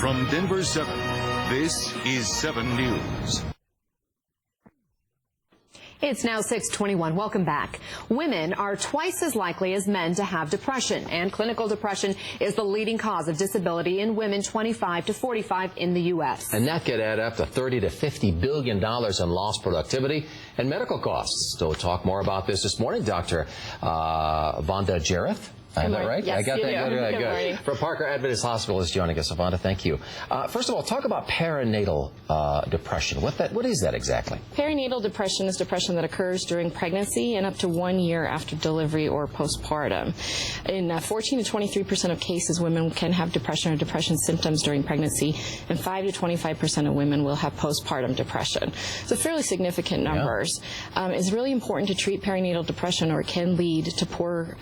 From Denver 7, this is 7 News. It's now 6:21. Welcome back. Women are twice as likely as men to have depression, and clinical depression is the leading cause of disability in women 25 to 45 in the U.S. And that could add up to $30 to $50 billion in lost productivity and medical costs. So we'll talk more about this morning. Dr. Vandna Jerath. I have that right? Yes, I got that good. Good. From Parker Adventist Hospital is joining us. Vandna, thank you. First of all, talk about perinatal depression. What is that exactly? Perinatal depression is depression that occurs during pregnancy and up to 1 year after delivery or postpartum. In 14 to 23% of cases, women can have depression or depression symptoms during pregnancy, and 5 to 25% of women will have postpartum depression. So fairly significant numbers. Yeah. It's really important to treat perinatal depression, or it can lead to poor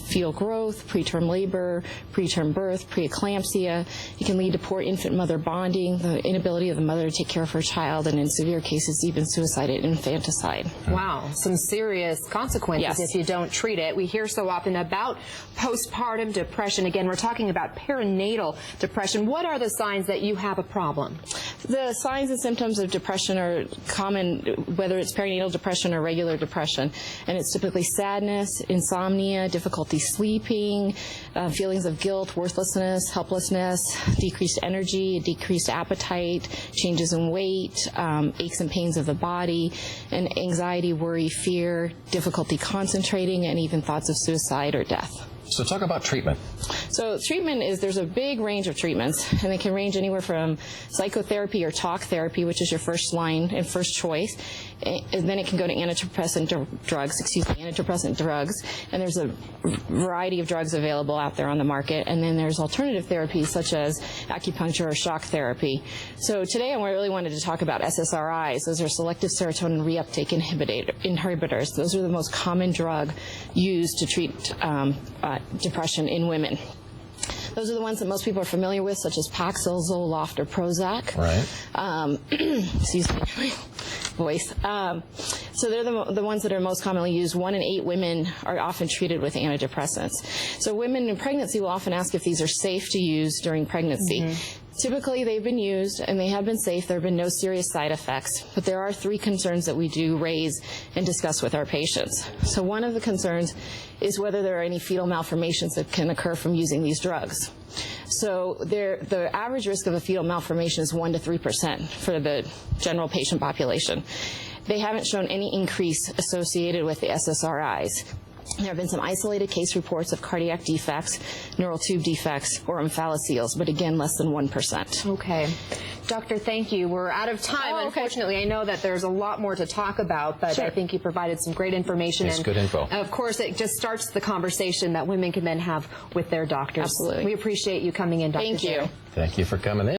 fetal growth, preterm labor, preterm birth, preeclampsia. It can lead to poor infant-mother bonding, the inability of the mother to take care of her child, and in severe cases, even suicide and infanticide. Wow, some serious consequences if you don't treat it. We hear so often about postpartum depression. Again, we're talking about perinatal depression. What are the signs that you have a problem? The signs and symptoms of depression are common, whether it's perinatal depression or regular depression, and it's typically sadness, insomnia, difficulty sleeping, feelings of guilt, worthlessness, helplessness, decreased energy, decreased appetite, changes in weight, aches and pains of the body, and anxiety, worry, fear, difficulty concentrating, and even thoughts of suicide or death. So talk about treatment. So treatment is, there's a big range of treatments, and they can range anywhere from psychotherapy or talk therapy, which is your first line and first choice, and then it can go to antidepressant drugs, and there's a variety of drugs available out there on the market, and then there's alternative therapies such as acupuncture or shock therapy. So today I really wanted to talk about SSRIs. Those are selective serotonin reuptake inhibitors. Those are the most common drug used to treat depression in women. Those are the ones that most people are familiar with, such as Paxil, Zoloft, or Prozac. Right. Excuse me, voice. So they're the ones that are most commonly used. 1 in 8 women are often treated with antidepressants. So women in pregnancy will often ask if these are safe to use during pregnancy. Mm-hmm. Typically, they've been used, and they have been safe. There have been no serious side effects. But there are 3 concerns that we do raise and discuss with our patients. So one of the concerns is whether there are any fetal malformations that can occur from using these drugs. So the average risk of a fetal malformation is 1 to 3% for the general patient population. They haven't shown any increase associated with the SSRIs. There have been some isolated case reports of cardiac defects, neural tube defects, or omphalocele, but again, less than 1%. Okay. Doctor, thank you. We're out of time, unfortunately. I know that there's a lot more to talk about, but I think you provided some great information. It's good info. Of course, it just starts the conversation that women can then have with their doctors. Absolutely. We appreciate you coming in, Dr. Thank you. Thank you for coming in.